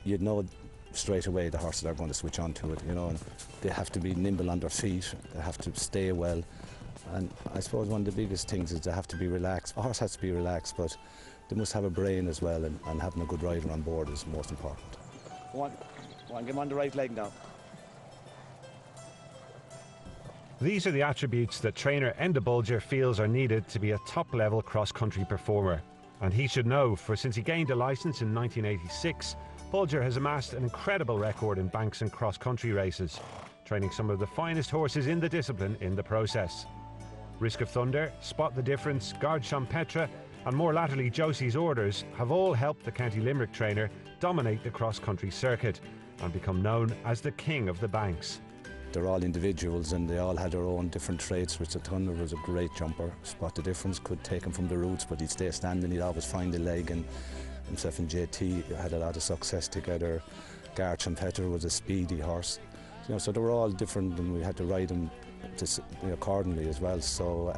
you'd know straight away the horses are going to switch on to it, you know, and they have to be nimble on their feet, they have to stay well, and I suppose one of the biggest things is they have to be relaxed. A horse has to be relaxed, but they must have a brain as well, and having a good rider on board is most important. Go on, get him on the right leg now. These are the attributes that trainer Enda Bolger feels are needed to be a top-level cross-country performer. And he should know, for since he gained a licence in 1986, Bolger has amassed an incredible record in banks and cross-country races, training some of the finest horses in the discipline in the process. Risk of Thunder, Spot the Difference, Garde Champetre, and more latterly Josie's Orders have all helped the County Limerick trainer dominate the cross-country circuit and become known as the king of the banks. They're all individuals and they all had their own different traits. Risk of Thunder was a great jumper. Spot the Difference could take him from the roots, but he'd stay standing, he'd always find the leg, and himself and JT had a lot of success together. Garde Champetre was a speedy horse. You know, so they were all different, and we had to ride them accordingly as well. So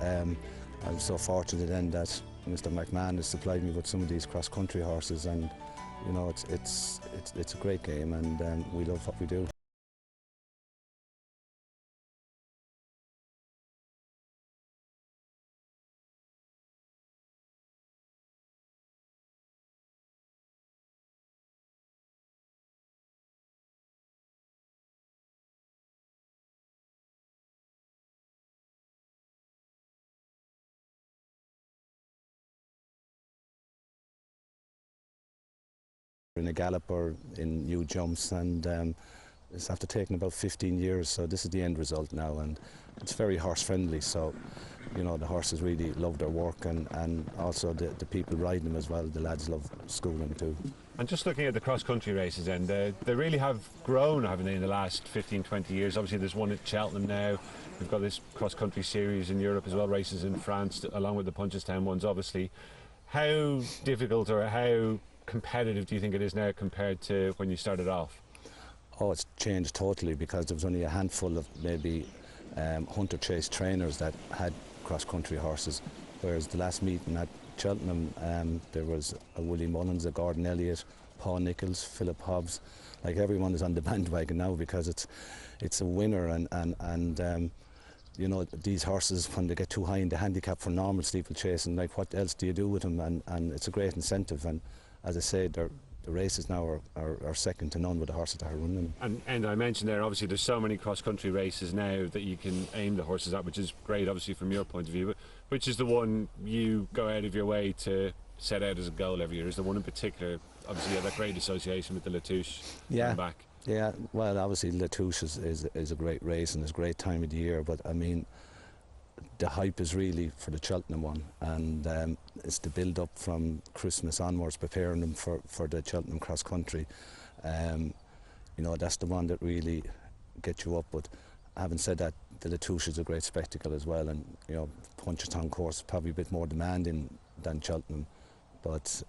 I was so fortunate then that Mr. McMahon has supplied me with some of these cross-country horses, and you know, it's a great game, and we love what we do. In a gallop or in new jumps, and it's after taking about 15 years, so this is the end result now, and it's very horse friendly, so you know, the horses really love their work, and also the people riding them as well, the lads love schooling too. And just looking at the cross-country races then, they really have grown, haven't they, in the last 15-20 years. Obviously there's one at Cheltenham now, we've got this cross-country series in Europe as well, races in France along with the Punchestown ones obviously. How difficult or how competitive do you think it is now compared to when you started off? Oh, it's changed totally, because there was only a handful of maybe hunter chase trainers that had cross-country horses, whereas the last meeting at Cheltenham there was a Willie Mullins, a Gordon Elliott, Paul Nichols, Philip Hobbs. Like, everyone is on the bandwagon now because it's a winner, and you know, these horses, when they get too high in the handicap for normal steeplechase, and like, what else do you do with them? And it's a great incentive, and as I say, the races now are second to none with the horses that are running them. And I mentioned there, obviously there's so many cross-country races now that you can aim the horses at, which is great obviously from your point of view, but which is the one you go out of your way to set out as a goal every year? Is there one in particular? Obviously you have that great association with the Latouche back. Yeah, well, obviously Latouche is a great race, and it's a great time of the year, but I mean, the hype is really for the Cheltenham one, and it's the build up from Christmas onwards, preparing them for the Cheltenham cross country. You know, that's the one that really gets you up. But having said that, the Latouche is a great spectacle as well, and you know, Punchestown course probably a bit more demanding than Cheltenham, but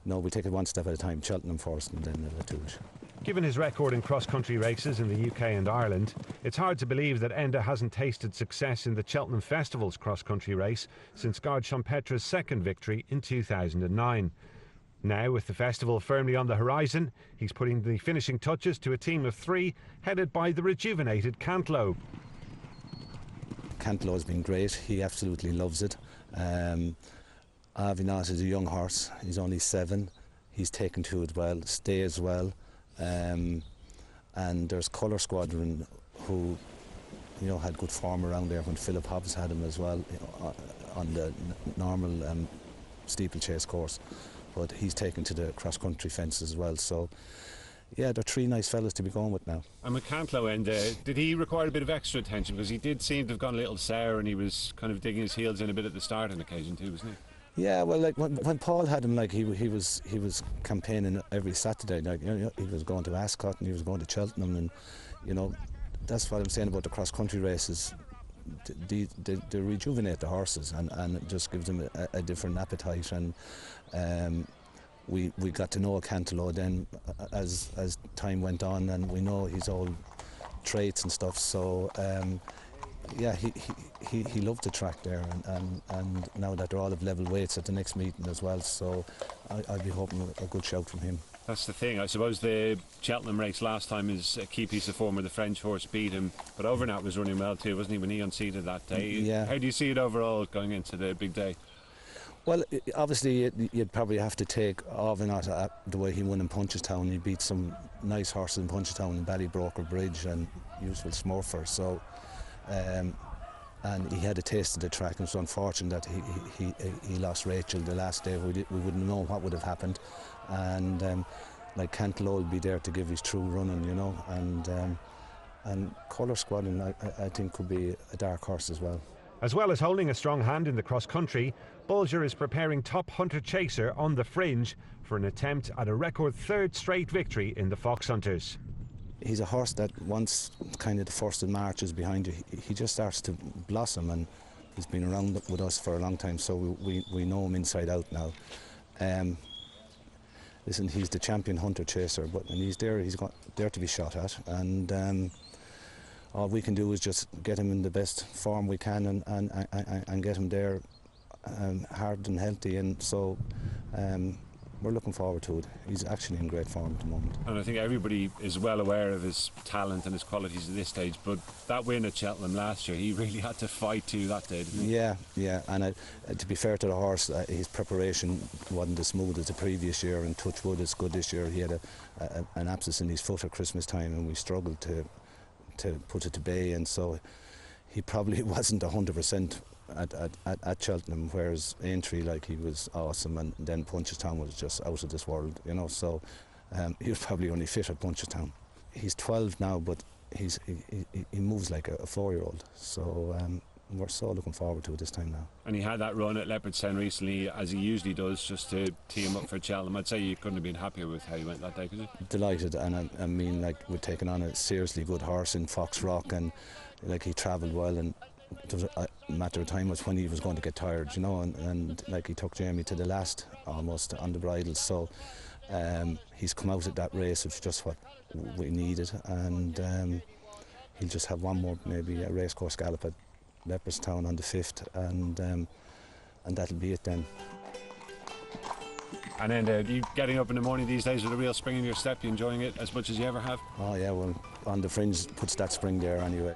no, we take it one step at a time. Cheltenham first, and then the Latouche. Given his record in cross-country races in the UK and Ireland, it's hard to believe that Enda hasn't tasted success in the Cheltenham Festival's cross-country race since Garde Champetre's second victory in 2009. Now, with the festival firmly on the horizon, he's putting the finishing touches to a team of 3 headed by the rejuvenated Cantlow. Cantlow has been great. He absolutely loves it. Avinat is a young horse. He's only 7. He's taken to it well, stays well. And there's Colour Squadron, who, you know, had good form around there when Philip Hobbs had him as well, you know, on the normal steeplechase course, but he's taken to the cross-country fences as well. So yeah, they're 3 nice fellas to be going with now. And with Cantlow, did he require a bit of extra attention, because he did seem to have gone a little sour, and he was kind of digging his heels in a bit at the start on occasion too, wasn't he? Yeah, well, like when Paul had him, like he was campaigning every Saturday. Like, you know, he was going to Ascot and he was going to Cheltenham, and you know, that's what I'm saying about the cross country races. They rejuvenate the horses, and it just gives them a different appetite. And we got to know Cantlow then as time went on, and we know his old traits and stuff. So. Yeah, he loved the track there, and now that they're all of level weights at the next meeting as well, so I'll be hoping a good shout from him. That's the thing. I suppose the Cheltenham race last time is a key piece of form where the French horse beat him, but Overnat was running well too, wasn't he, when he unseated that day? Yeah. How do you see it overall going into the big day? Well, obviously you'd probably have to take Overnat the way he won in Punchestown. He beat some nice horses in Punchestown and Ballybroker Bridge and Useful Smurfer. So, and he had a taste of the track, and it's unfortunate that he lost Rachel the last day. We wouldn't know what would have happened, and like Cantlow will be there to give his true running, you know, and Colour Squadron I think could be a dark horse as well. As well as holding a strong hand in the cross-country, Bolger is preparing top hunter chaser On The Fringe for an attempt at a record third straight victory in the Foxhunters. He's a horse that once kind of the first of March is behind you, he just starts to blossom, and he's been around with us for a long time, so we know him inside out now. Listen, he's the champion hunter chaser, and he's there to be shot at, and all we can do is just get him in the best form we can and get him there hard and healthy, and so we're looking forward to it. He's actually in great form at the moment. And I think everybody is well aware of his talent and his qualities at this stage, but that win at Cheltenham last year, he really had to fight to that day, didn't he? Yeah, and to be fair to the horse, his preparation wasn't as smooth as the previous year, and touch wood, it's good this year. He had an abscess in his foot at Christmas time, and we struggled to put it to bay, and so he probably wasn't 100% at Cheltenham, whereas Aintree, like, he was awesome, and then Punchestown was just out of this world, you know, so he was probably only fit at Punchestown. He's 12 now, but he moves like a 4-year-old, so we're so looking forward to it this time now. And he had that run at Leopardstown recently, as he usually does, just to tee him up for Cheltenham. I'd say you couldn't have been happier with how he went that day, could you? Delighted, and I mean, like, we're taking on a seriously good horse in Fox Rock, and like, he travelled well, and there was a matter of time was when he was going to get tired, you know, and like, he took Jamie to the last almost on the bridle, so he's come out at that race, which is just what we needed, and he'll just have one more, maybe a racecourse gallop at Leopardstown on the 5th, and that'll be it then. And then are you getting up in the morning these days with a real spring in your step? You enjoying it as much as you ever have? Oh yeah, well, On The Fringe puts that spring there anyway.